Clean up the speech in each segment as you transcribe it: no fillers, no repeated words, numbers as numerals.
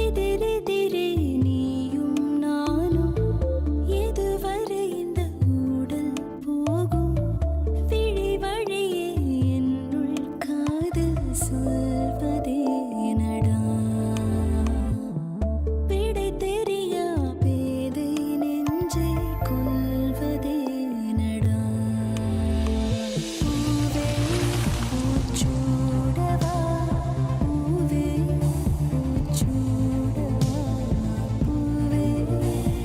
எதிரெதிரே நீயும் நானும் எதுவரை இந்த ஊடல் போகும் விழி வழியே என்னுள் காதல் சொல்வதே நடா விடை தெரியா பேதை நெஞ்சை கொள்வதே நடா பூவே பூச்சூடவா பூவே பூச்சூடவா பூவே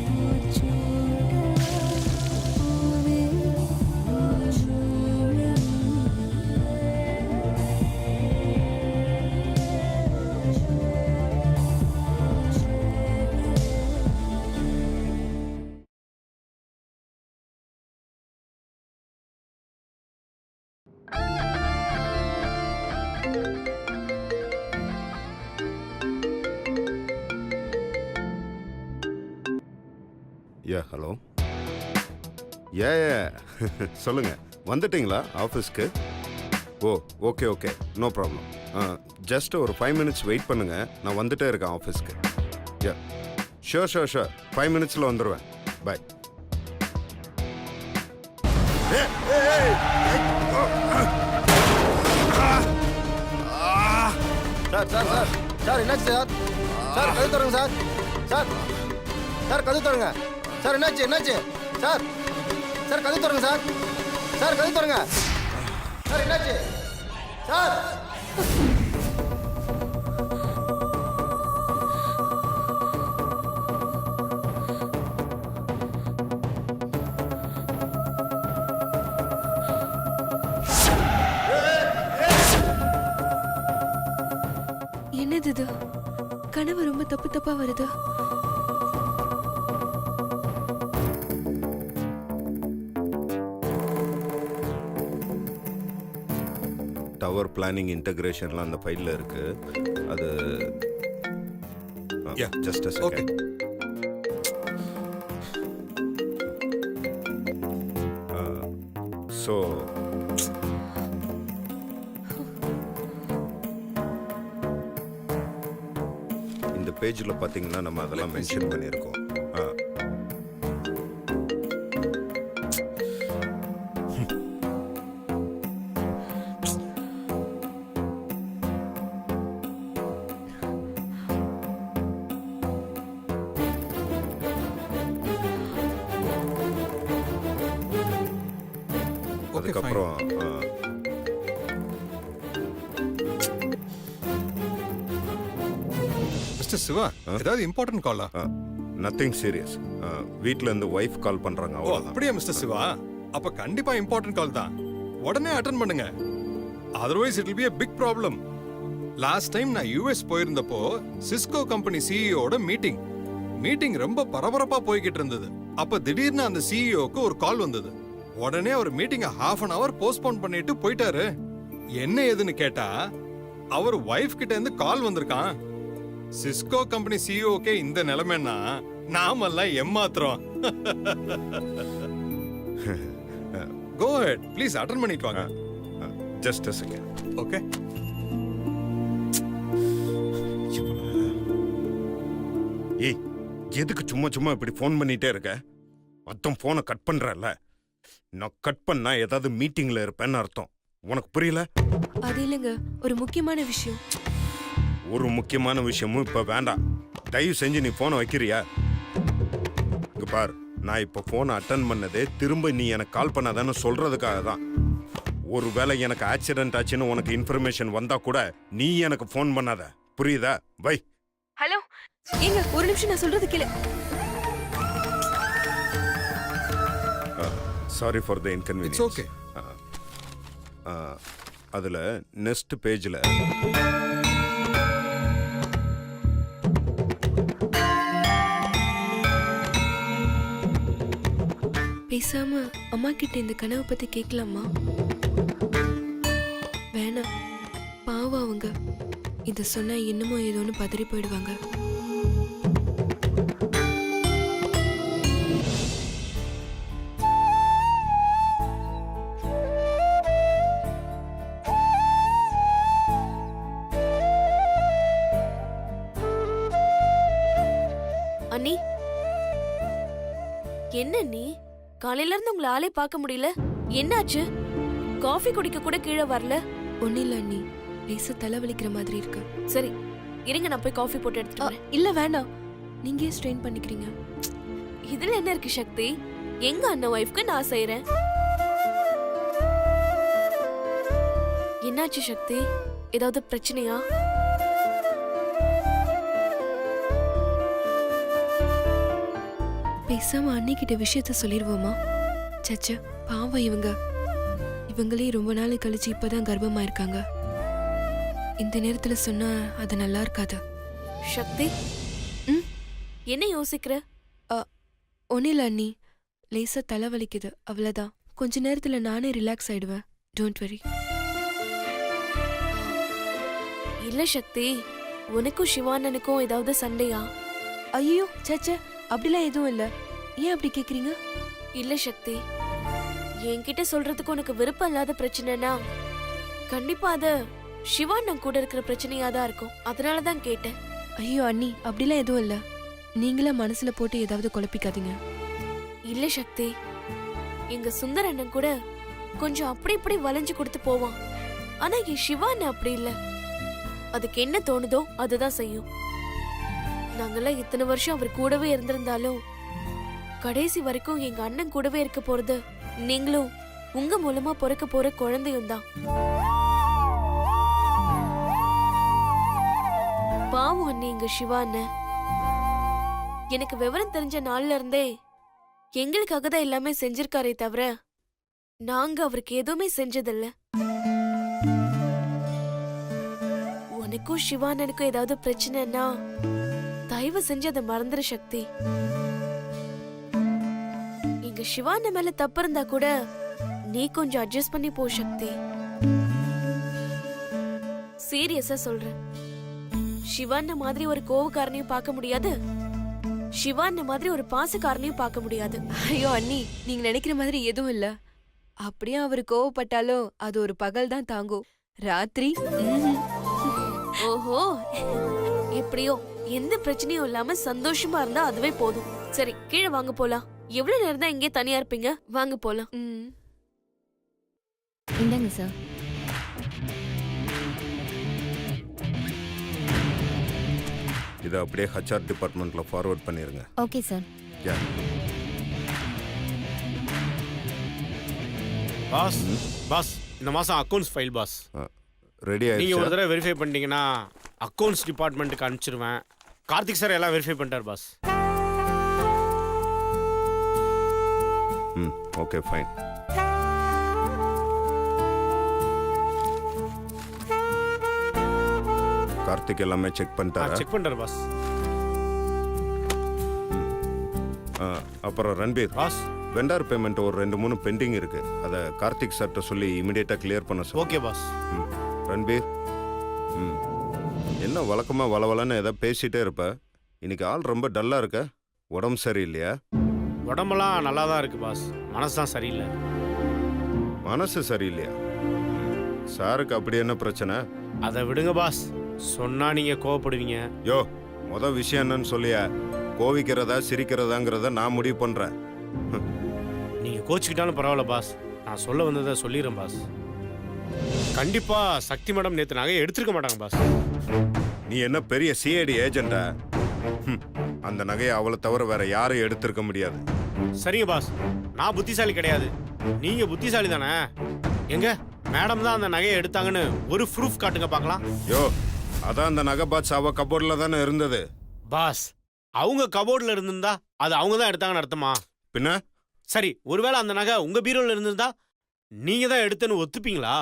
பூச்சூடவா பூவே யா ஹலோ யா சொல்லுங்க வந்துட்டீங்களா ஆஃபீஸ்க்கு? Oh okay okay no problem. Just ஒரு 5 மினிட்ஸ் வெயிட் பண்ணுங்க, நான் வந்துட்டே இருக்கேன் ஆஃபீஸ்க்கு. யா ஷோர் 5 மினிட்ஸில் வந்துடுவேன். பாய். சார் என்னாச்சு சார்? சார் கதவு தருங்க சார். சார் கதவு தருங்க சார். என்னாச்சு சார்? சார் கதவு தருங்க சார். சார் கதவு தருங்க சார். என்னாச்சு சார்? என்னது இது? கனவு ரொம்ப தப்பா வருது. டவர் பிளானிங் இன்டகிரேஷன்லாம் அந்த ஃபைலில் இருக்கு. அது ஜஸ்ட் அ செகண்ட். ஸோ இந்த பேஜில் பார்த்தீங்கன்னா நம்ம அதெல்லாம் மென்ஷன் பண்ணியிருக்கோம். அதுக்கப்புறம் மிஸ்டர் சிவா, ஏதாவது இம்பார்ட்டன்ட் காலா? Nothing serious. வீட்டில் இருந்து ஒய்ஃப் கால் பண்ணுறாங்க. ஓ அப்படியே மிஸ்டர் சிவா, அப்ப கண்டிப்பா இம்பார்ட்டன்ட் கால் தான். உடனே அட்டெண்ட் பண்ணுங்க. Otherwise it will be a big problem. Last time நான் யுஎஸ் போயிருந்தப்போ சிஸ்கோ கம்பெனி சிஇஓட மீட்டிங் ரொம்ப பரபரப்பா போய்கிட்டு இருந்தது. அப்ப திடீர்னு அந்த சிஇஓக்கு ஒரு கால் வந்தது. உடனே அவர் மீட்டிங்கை ½ an hour போஸ்ட்போன் பண்ணிட்டு போயிட்டாரு. என்ன ஏதுன்னு கேட்டா அவர் வைஃப் கிட்ட இருந்து கால் வந்திருக்கான். சிஸ்கோ கம்பெனி சிஇஓக்கே இந்த நிலைமைன்னா நாமெல்லாம் ஏமாத்துறோம். கோ ஹெட் ப்ளீஸ் அட்டெண்ட் பண்ணிட்டு வாங்க. Just a second. ஓகே. ஏய், எதுக்கு சும்மா இப்படி ஃபோன் பண்ணிட்டே இருக்க? அத்தம் ஃபோனை கட் பண்றல. நான் கட் பண்ணா ஏதாவது மீட்டிங்ல இருப்பேன்னு அர்த்தம். உனக்கு புரியல? அது இல்லைங்க, ஒரு முக்கியமான விஷயம். ஒரு முக்கியமான விஷயமும் இப்ப வேண்டாம். தயவு செஞ்சு நீ போனை வைக்கிறியா? இங்க பார், நான் இப்ப போனை அட்டன் பண்ணதே திரும்ப நீ எனக்கு கால் பண்ணாதான்னு சொல்றதுக்காக தான். ஒருவேளை எனக்கு ஆக்சிடென்ட் ஆச்சுன்னு உனக்கு இன்ஃபர்மேஷன் வந்தா கூட நீ எனக்கு போன் பண்ணாத. புரியுதா? வை. ஹலோ ஏங்க, ஒரு நிமிஷம் நான் சொல்றது கேளு. Sorry for the inconvenience. It's okay. அதுல நெக்ஸ்ட் பேஜ்ல பேசாம அம்மா கிட்ட இந்த கனவை பத்தி கேட்கலாமா? வேணாம், பாவம் அவங்க. இத சொன்னா இன்னமும் ஏதோன்னு பதறி போயிடுவாங்க. அண்ணி, என்ன நீ காலையில இருந்து உங்களை ஆளே பார்க்க முடியல? என்னாச்சு? காஃபி குடிக்க கூட கீழே வரல? ஒன்னும் இல்ல அண்ணி, லேசா தலைவலிக்கிற மாதிரி இருக்கு. சரி, இருங்க நான் போய் காஃபி போட்டு எடுத்துட்டு வரேன். இல்ல வேண்டாம், நீங்க ஸ்ட்ரெயின் பண்ணிக்கிறீங்க. இதுல என்ன இருக்கு சக்தி? எங்க அண்ணன் ஒய்ஃப்க்கு நான் செய்யறேன். என்னாச்சு சக்தி? ஏதாவது பிரச்சனையா? பேசாம அன்னிக்கிட்ட விஷயத்த சொல்லிடுவோமா? சச்ச, பாவம் இவங்களே ரொம்ப நாள் கழிச்சு இப்பதான் கர்ப்பமா இருக்காங்க. இந்த நேரத்துல சொன்னா அது நல்லா இருக்காது. சக்தி, என்ன யோசிக்கிற? ஒன்னும் இல்ல அண்ணி, லேசா தலைவலிக்குது அவ்வளவுதான். கொஞ்ச நேரத்துல நானே ரிலாக்ஸ் ஆயிடுவேன். Don't worry. இல்ல சக்தி, உனக்கும் சிவானனுக்கும் ஏதாவது சண்டையா? ஐயோ சச்ச, அப்படிலாம் எதுவும் இல்ல. ஏன் அப்படி கேக்குறீங்க? இல்ல சக்தி, என்கிட்ட சொல்றதுக்கு உனக்கு விருப்பம் இல்லாத பிரச்சனைனா கண்டிப்பா அத சிவானன் கூட இருக்கிற பிரச்சனையா தான் இருக்கும். அதனாலதான் கேட்டேன். ஐயோ அண்ணி, அப்படிலாம் எதுவும் இல்ல. நீங்களா மனசுல போட்டு ஏதாவது குழப்பிக்காதீங்க. இல்ல சக்தி, எங்க சுந்தர அண்ணன் கூட கொஞ்சம் அப்படி இப்படி வளைஞ்சு கொடுத்து போவான். ஆனா என் சிவானன் அப்படி இல்ல. அதுக்கு என்ன தோணுதோ அதுதான் செய்யும். நாங்கெல்லாம் இத்தனை வருஷம் அவர் கூடவே இருந்திருந்தாலும் கடைசி வரைக்கும் எங்க அண்ணன் கூடவே இருக்க போறது நீங்களும் உங்க மூலமா பிறக்க போற குழந்தையும் தான். பாவம் அண்ணி எங்க சிவா அண்ணன். எனக்கு விவரம் தெரிஞ்ச நாள்ல இருந்தே எங்களுக்காக தான் எல்லாமே செஞ்சிருக்காரே தவிர நாங்க அவருக்கு எதுவுமே செஞ்சதில்ல. உனக்கும் சிவானனுக்கும் ஏதாவது பிரச்சனைன்னா தயவு செஞ்சு அதை மறந்துரு சக்தி. எங்க சிவான மேல தப்பு இருந்தா கூட நீ கொஞ்சம் அட்ஜஸ்ட் பண்ணி போ சக்தி. சீரியஸா சொல்றேன். சிவான மாதிரி ஒரு கோவக்காரனையும் பார்க்க முடியாது, சிவான மாதிரி ஒரு பாசக்காரனையும் பார்க்க முடியாது. ஐயோ அண்ணி, நீங்க நினைக்கிற மாதிரி எதுவும் இல்ல. அப்படியே அவரு கோவப்பட்டாலும் அது ஒரு பகல் தான் தாங்கும். ராத்திரி ஓஹோ, எப்படியோ எந்த பிரச்சனையும் இல்லாம சந்தோஷமா இருந்தா அதுவே போதும். சரி, கீழே வாங்க போலாம். எவ்வளவு நேரம் தான் இங்கே தனியா இருப்பீங்க? வாங்க போலாம். இந்தாங்க சார். இதை அப்படியே ஹச்ஆர் டிபார்ட்மெண்ட்ல ஃபார்வர்ட் பண்ணிருங்க. Okay sir. பாஸ் பாஸ், இந்த மாசம் அக்கவுண்ட்ஸ் ஃபைல் பாஸ். ரெடி நீங்க ஒரு ஆயிடுச்சு. தடவை வெரிஃபை பண்ணிட்டீங்கன்னா அக்கவுண்ட்ஸ் டிபார்ட்மெண்ட்டுக்கு அனுப்பிச்சிருவேன். கார்த்திக் சார் எல்லாம் வெரிஃபை பண்ணிட்டார் பாஸ். Okay fine. கார்த்திக் எல்லாமே செக் பண்ணிட்டாரா? செக் பண்ணிட்டார் பாஸ். அப்புறம் ரன்பீர் பாஸ், வெண்டார் பேமெண்ட் ஒரு 2-3 பெண்டிங் இருக்கு. அதை கார்த்திக் சார்ட்ட சொல்லி இமிடியேட்டா கிளியர் பண்ண சொல்லு. Okay pass. ரன்பீர், என்ன வழக்கமா வளவலன்னு ஏதாவது பேசிட்டே இருப்ப, இன்னைக்கு ஆள் ரொம்ப டல்லா இருக்க. உடம்பு சரியில்லையா? உடம்பெல்லாம் நல்லா தான் இருக்கு பாஸ், மனசு தான் சரியில்லை. மனசு சரியில்லையா? சாருக்கு அப்படி என்ன பிரச்சனை? அதை விடுங்க பாஸ், சொன்னா நீங்க கோவப்படுவீங்க. யோ, விஷயம் என்னன்னு சொல்லியா? கோவிக்கிறதா சிரிக்கிறதாங்கிறத நான் முடிவு பண்றேன். நீங்க கோச்சுக்கிட்டாலும் பரவாயில்ல பாஸ், நான் சொல்ல வந்ததை சொல்லிடுறேன் பாஸ். கண்டிப்பா சக்தி மேடம் நேத்து நகையை எடுத்திருக்க மாட்டாங்க பாஸ். நீ என்ன பெரிய சிஐடி ஏஜெண்டா? அந்த நகையை அவளை தவிர வேற யாரும் எடுத்திருக்க முடியாது. சரிங்க பாஸ், நான் புத்திசாலி கிடையாது, நீங்க புத்திசாலி தானே. எங்க மேடம் தான் அந்த நகையை எடுத்தாங்கன்னு ஒரு ப்ரூஃப் காட்டுங்க பார்க்கலாம். யோ, அதான் அந்த நகை பாட்ஸ் அவ கபோர்ட்ல தானே இருந்தது. பாஸ், அவங்க கபோர்ட்ல இருந்திருந்தா அது அவங்க தான் எடுத்தாங்கன்னு அர்த்தமா? பின்ன சரி, ஒருவேளை அந்த நகை உங்க பீரோல இருந்திருந்தா நீங்க தான் எடுத்தேன்னு ஒத்துப்பீங்களா?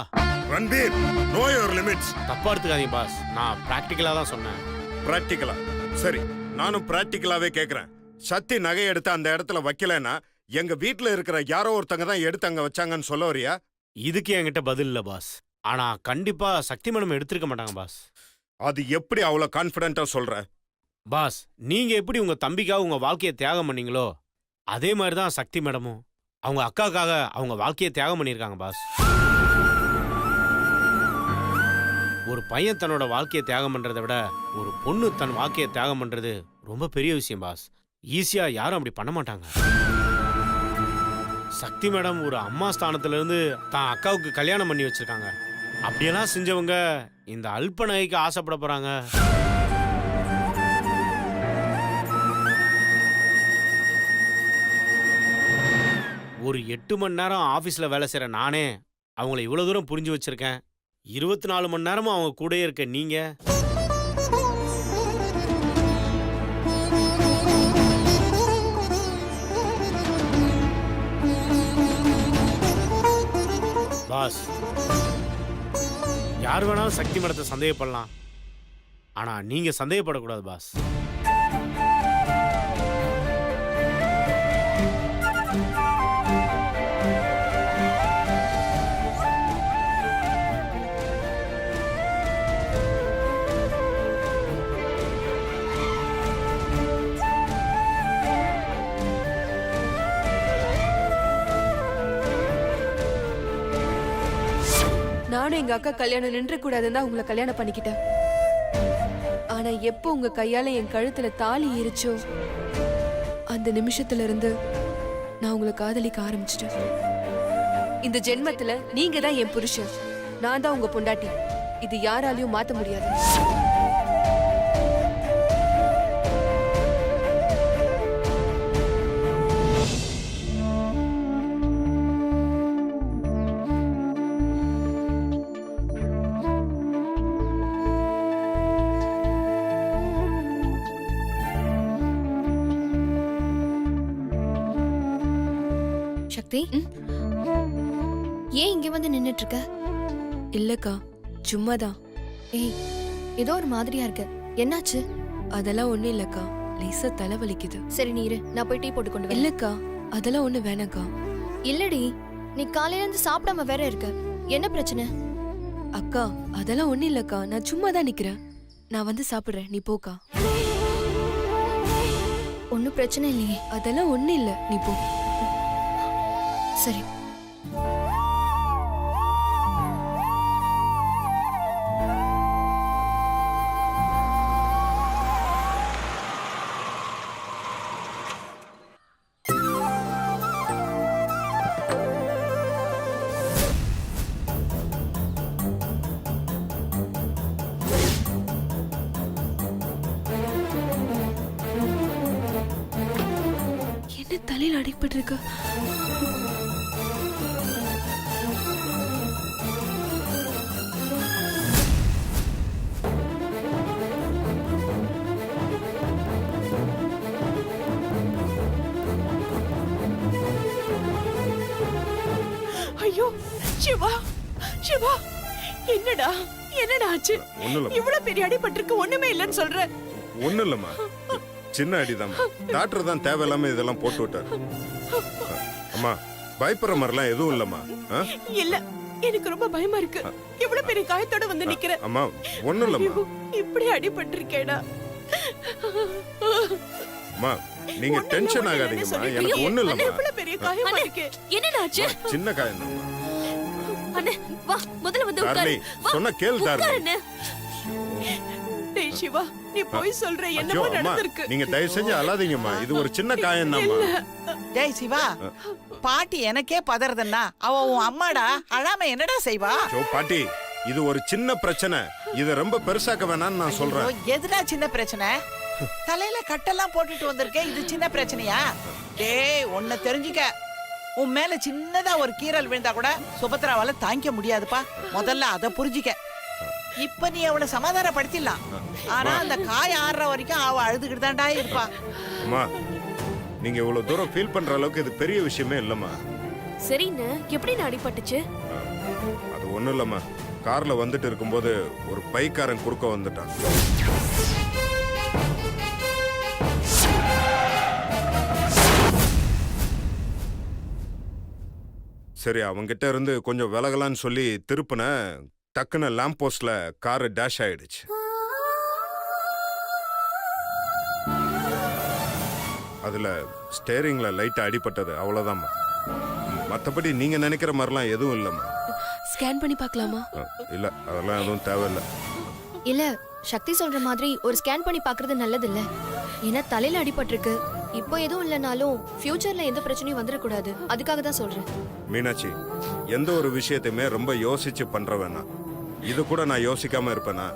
Ranbir, know your limits. தப்பா எடுத்துக்காதீங்க பாஸ், நான் பிராக்டிக்கலா தான் சொன்னேன். பிராக்டிக்கலா? சரி, நானும் பிராக்டிக்கலாவே கேக்குறேன். சக்தி நகை எடுத்து அந்த இடத்துல வைக்கலன்னா எங்க வீட்டுல இருக்கிற யாரோ ஒருத்தங்க தான் எடுத்து அங்க வச்சாங்கன்னு சொல்ல வரியா? இதுக்கு என்கிட்ட பதில் இல்ல பாஸ், ஆனா கண்டிப்பா சக்தி மேடம் எடுத்திருக்க மாட்டாங்க பாஸ். அது எப்படி அவ்வளவு கான்பிடென்ட்டா சொல்ற? பாஸ், நீங்க எப்படி உங்க தம்பிக்காக உங்க வாழ்க்கையை தியாகம் பண்ணீங்களோ அதே மாதிரி தான் சக்தி மேடமும் அவங்க அக்காக்காக அவங்க வாழ்க்கையை தியாகம் பண்ணியிருக்காங்க பாஸ். ஒரு பையன் தன்னோட வாழ்க்கையை தியாகம் பண்றதை விட ஒரு பொண்ணு தன் வாழ்க்கையை தியாகம் பண்றது ரொம்ப பெரிய விஷயம் பாஸ். ஈஸியா யாரும் அப்படி பண்ண மாட்டாங்க. சக்தி மேடம் ஒரு அம்மா ஸ்தானத்துல இருந்து தான் அக்காவுக்கு கல்யாணம் பண்ணி வச்சிருக்காங்க. அப்படியெல்லாம் செஞ்சவங்க இந்த அல்ப நகைக்கு ஆசைப்பட போறாங்க? ஒரு 8 மணி நேரம் ஆபீஸ்ல வேலை செய்யற நானே அவங்கள இவ்வளவு தூரம் புரிஞ்சு வச்சிருக்கேன். 24 மணி நேரமும் அவங்க கூடயே இருக்க நீங்க பாஸ், யார் வேணாலும் சக்தி மேடத்தை சந்தேகப்படலாம். ஆனா நீங்க சந்தேகப்படக்கூடாது பாஸ். நானும் எங்க அக்கா கல்யாணம் நின்று கூடாதுன்னு உங்களை கல்யாணம் பண்ணிக்கிட்டேன். ஆனா எப்போ உங்க கையால என் கழுத்துல தாலி ஏறிச்சோ அந்த நிமிஷத்துல இருந்து நான் உங்களை காதலிக்க ஆரம்பிச்சிட்டேன். இந்த ஜென்மத்துல நீங்க தான் என் புருஷன், நான் தான் உங்க பொண்டாட்டி. இது யாராலையும் மாத்த முடியாது. சக்தி, ஏன் இங்க வந்து நின்னுட்டு இருக்க? இல்லக்கா, சும்மாதான். ஏய், ஏதோ ஒரு மாதிரியா இருக்கு. என்னாச்சு? அதெல்லாம் ஒண்ணும் இல்லக்கா, லேசா தலைவலிக்குது. சரி நீ இரு, நான் போய் டீ போட்டு கொண்டு வரேன். இல்லக்கா, அதெல்லாம் ஒண்ணு வேணாக்கா. இல்லடி, நீ காலையில இருந்து சாப்பிடாம வேற இருக்க. என்ன பிரச்சனை? அக்கா, அதெல்லாம் ஒண்ணு இல்லக்கா, நான் சும்மா தான் நிக்கிறேன். நான் வந்து சாப்பிடுறேன், நீ போக்கா. ஒன்னும் பிரச்சனை இல்லையே. அதெல்லாம் ஒண்ணு இல்ல, நீ போ. சரி. என்ன தலையில அடிபட்டு இருக்கு? ஐயோ சிவா, சிவா, என்னடா என்னடா ஆச்சு? ஒண்ணும் இல்ல, இவ்வளவு பெரிய அடிபட்டிருக்கு, ஒண்ணுமே இல்லைன்னு சொல்ற. ஒண்ணும் இல்லம்மா, சின்ன அடிதாம்மா. டாக்டர் தான் தேவையில்லாம இதெல்லாம் போட்டு விட்டார். அம்மா, பயப்படுற மாதிரிலாம் எதுவும் இல்லம்மா. இல்ல, எனக்கு ரொம்ப பயமா இருக்கு. இவ்வளவு பெரிய காயத்தோட வந்து நிக்கிற. அம்மா, ஒண்ணும் இல்லம்மா. ஐயோ, இப்படி அடிபட்டிருக்கேடா. அம்மா, நீங்க டென்ஷன் ஆகாதீங்கம்மா, எனக்கு ஒண்ணும் இல்லம்மா. இவ்வளவு பெரிய காயமா இருக்கு. என்னடா ஆச்சு? சின்ன காயம் தான். அண்ணே வா, முதல்ல வந்து உட்காரு. டார்லி, வா, சொன்னா கேளு டார்லி. உட்காரு அண்ணே. டேய் சிவா, நீ போய் சொல்ற, ஐயோ, என்னமோ அம்மா, நடந்திருக்கு. நீங்க தயவு செஞ்சு அழாதீங்கம்மா, இது ஒரு சின்ன காயம் தான்மா. டேய் சிவா, பாட்டி எனக்கே பதறதுன்னா அவ உன் அம்மாடா, அழாம என்னடா செய்வா? பாட்டி, இது ஒரு சின்ன பிரச்சனை, இத ரொம்ப பெருசாக்க வேணாம்னு நான் சொல்றேன். ஐயோ, எதுடா சின்ன பிரச்சனை? தலையில கட்டெல்லாம் போட்டுட்டு வந்திருக்கேன், இது சின்ன பிரச்சனையா? டேய், உன்னை தெரிஞ்சுக்க, உன் மேல சின்னதா ஒரு கீறல் விழுந்தா கூட சுபத்ராவால தாங்கிக்க முடியாதுப்பா. முதல்ல அத புரிஞ்சுக்க. இப்ப நீ அவளை சமாதானப்படுத்திடலாம், ஆனா அந்த காய ஆறுற வரைக்கும் அவ அழுதுகிட்டு தான்டா இருப்பா. அம்மா, நீங்க இவ்வளவு தூரம் ஃபீல் பண்ற அளவுக்கு இது பெரிய விஷயமே இல்லம்மா. சரிண்ணே, எப்படி நான் அடிபட்டுச்சு? அது ஒண்ணும் இல்லம்மா, கார்ல வந்துட்டு இருக்கும்போது ஒரு பைக்காரன் குறுக்க வந்துட்டான். சரி, அவங்கிட்ட இருந்து கொஞ்சம் விலகலான்னு சொல்லி திருப்பின, டக்குன்னு லேம்ப் போஸ்ட்ல காரு டேஷ் ஆயிடுச்சு. அதுல ஸ்டேரிங்ல லைட் அடிபட்டது, அவ்வளவுதாம்மா. மத்தபடி நீங்க நினைக்கிற மாதிரிலாம் எதுவும் இல்லம்மா. ஸ்கேன் பண்ணி பார்க்கலாமா? இல்ல, அதெல்லாம் எதுவும் தேவையில்லை. இல்ல, சக்தி சொல்ற மாதிரி ஒரு ஸ்கேன் பண்ணி பாக்குறது நல்லது இல்ல. ஏன்னா தலையில அடிபட்டிருக்கு, இப்போ எதுவும் இல்லைனாலும் ஃபியூச்சர்ல எந்த பிரச்சனையும் வந்துடக்கூடாது அதுக்காக தான் சொல்றேன். மீனாட்சி, எந்த ஒரு விஷயத்தையுமே ரொம்ப யோசிச்சு பண்ற வேணாம். இது கூட நான் யோசிக்காம இருப்பேனா?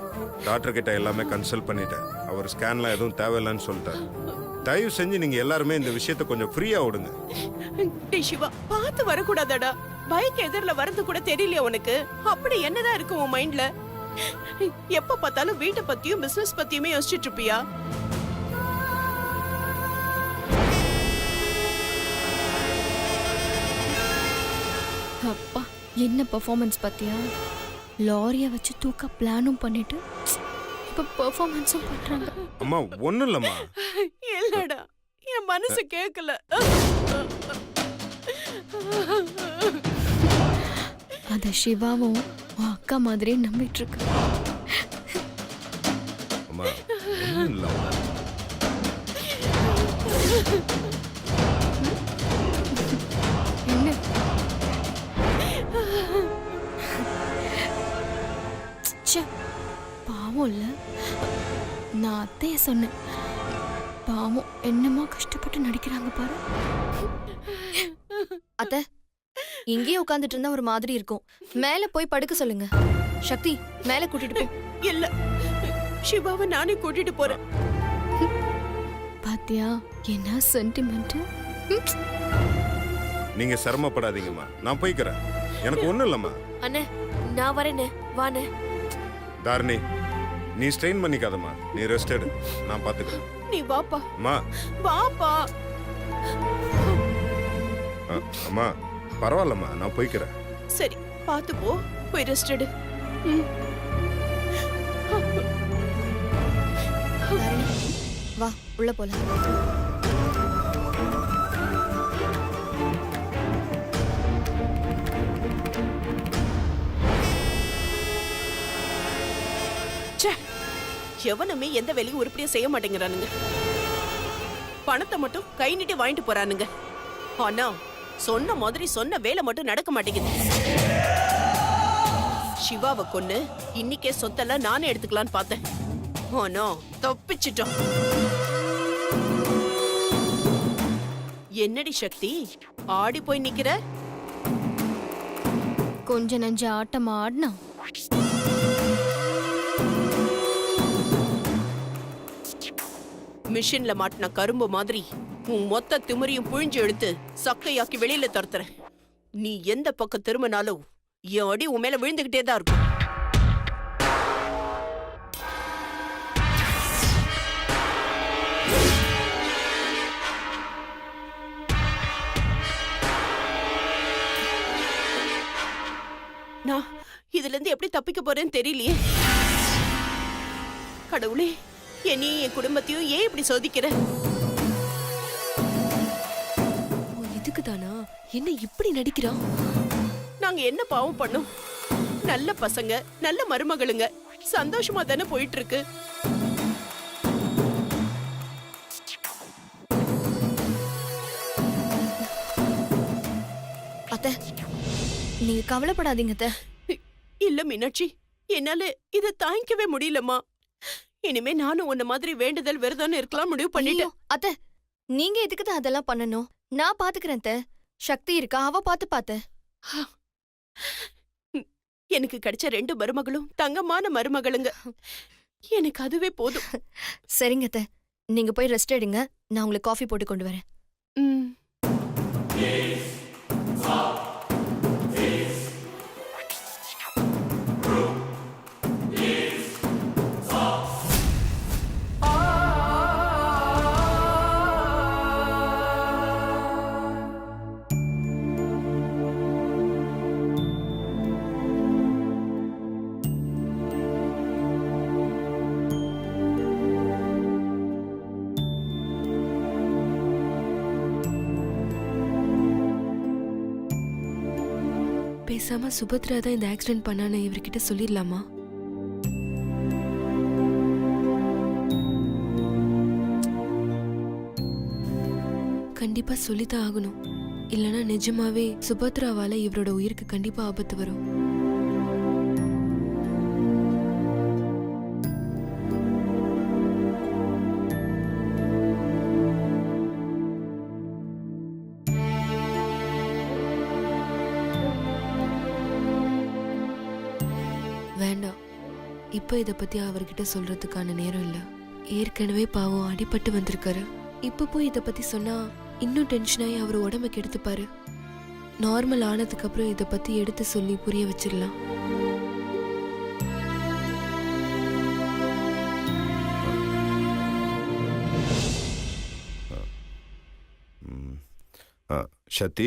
டாக்டர் கிட்ட எல்லாமே கன்சல்ட் பண்ணிட்டேன். அவர் ஸ்கேன்லாம் எதுவும் தேவையில்லைன்னு சொல்லிட்டாரு. தயவு செஞ்சு நீங்க எல்லாருமே இந்த விஷயத்தை கொஞ்சம் ஃப்ரீயா விடுங்க. டேய் சிவா, பார்த்து வரக்கூடாதாடா? பைக் எதிரில வரது கூட தெரியலையா உனக்கு? அப்படி என்னதான் இருக்கு உன் மைண்ட்ல? எப்ப பார்த்தாலும் வீட்டை பத்தியும் பிசினஸ் பத்தியுமே யோசிச்சுட்டு இருப்பியா? அப்பா என்ன பெர்ஃபார்மன்ஸ் பத்தியா? லாரியை வச்சு தூக்க பிளானும் பண்ணிட்டு இப்ப பெர்ஃபார்மன்ஸும் பண்றாங்க. அம்மா ஒண்ணும் இல்லம்மா. இல்லடா, என் மனசு கேட்கல. அத சிவாவும் உன் அக்கா மாதிரியே நம்பிட்டு இருக்கு. அம்மா ஒண்ணும் இல்லம்மா. என்ன ச்சே, பாவம் இல்ல. நான் அத்தைய சொன்னேன். பாவம் என்னமா கஷ்டப்பட்டு நடிக்கிறாங்க பாரு. அத்தை, இங்கேயே உட்கார்ந்துட்டு இருந்தா ஒரு மாதிரி இருக்கும். மேல போய் படுக்க சொல்லுங்க. சக்தி, மேல கூட்டிட்டு போ. இல்ல, சிவாவை நானே கூட்டிட்டு போறேன். பாத்தியா என்ன சென்டிமெண்ட். நீங்க சிரமப்படாதீங்கம்மா, நான் போய்க்கிறேன். எனக்கு ஒண்ணும் இல்லம்மா. அண்ணே, நான் வரேனே, வாண்ணே. தாரணி, நீ ஸ்ட்ரெயின் பண்ணிக்காதம்மா. நீ ரெஸ்ட் எடு, நான் பாத்துக்கிறேன். நீ வாப்பா, அம்மா. வாப்பா. அம்மா பரவாயில்லம்மா, நான் போய்க்கிறேன். சரி, பார்த்து போ. போய் ரெஸ்ட் எடு. ம். தாரணி, வா உள்ள போலாம். ச்சே, எவனுமே எந்த வேலையும் உருப்படியா செய்ய மாட்டேங்கிறானுங்க. பணத்தை மட்டும் கை நீட்டி வாங்கிட்டு போறானுங்க. ஆனா சொன்ன மாதிரி சொன்ன வேலை மட்டும் நடக்க மாட்டேங்குது. சிவாவை கொன்னு இன்னைக்கே சொத்தெல்லாம் நானே எடுத்துக்கலான்னு பார்த்தேன். ஆனா தப்பிச்சிட்டோம். என்னடி சக்தி, ஆடி போய் நிக்கிற? கொஞ்ச நஞ்ச ஆட்டம் ஆடினா மிஷின்ல மாட்டின கரும்பு மாதிரி உன் மொத்த திமிரியும் புழிஞ்சு எடுத்து சக்கையாக்கி வெளியில துரத்துறேன். நீ எந்த பக்கம் திரும்பினாலும் என் அடி உன் மேல விழுந்துகிட்டே தான் இருக்கும். நான் இதுல இருந்து எப்படி தப்பிக்க போறேன்னு தெரியலையே. கடவுளே, என்னையும் என் குடும்பத்தையும் ஏன் இப்படி சோதிக்கிற? இதுக்கு தானா என்ன இப்படி நடிக்கிறான்? நாங்க என்ன பாவம் பண்ணோம்? நல்ல பசங்க, நல்ல மருமகளுங்க, சந்தோஷமா தானே போயிட்டு இருக்கு. அத்தை, நீங்க கவலைப்படாதீங்க அத்தை. இல்ல மீனாட்சி, என்னால இத தாங்கிக்கவே முடியலம்மா. இனிமே நானும் உன்ன மாதிரி வேண்டுதல் விரதம்னு இருக்கலாம் முடிவு ஐயோ, பண்ணிட்டேன். அத்தை, நீங்க எதுக்கு தான் அதெல்லாம் பண்ணணும்? நான் பாத்துக்கிறேன் அத்தை. சக்தி இருக்கா, அவ பாத்து. எனக்கு கிடைச்ச 2 மருமகளும் தங்கமான மருமகளுங்க. எனக்கு அதுவே போதும். சரிங்க அத்தை, நீங்க போய் ரெஸ்ட் எடுங்க. நான் உங்களுக்கு காஃபி போட்டு கொண்டு வரேன். ம். பேசாம சுபத்ரா தான் இந்த ஆக்சிடென்ட் பண்ணான்னு இவர்கிட்ட சொல்லிடலாமா? கண்டிப்பா சொல்லித்தான் ஆகணும். இல்லனா நிஜமாவே சுபத்ராவால இவரோட உயிருக்கு கண்டிப்பா ஆபத்து வரும். வேண்டாம். இப்போ இதை பத்தி அவர்கிட்ட சொல்றதுக்கான நேரம் இல்லை. ஏற்கனவே பாவம் அடிபட்டு வந்திருக்காரு. இப்போ போய் இதை பத்தி சொன்னா இன்னும் டென்ஷன் ஆகி அவர் உடம்ப கெடுத்துப்பாரு. நார்மல் ஆனதுக்கு அப்புறம் இதை பத்தி எடுத்து சொல்லி புரிய வச்சிடலாம். சக்தி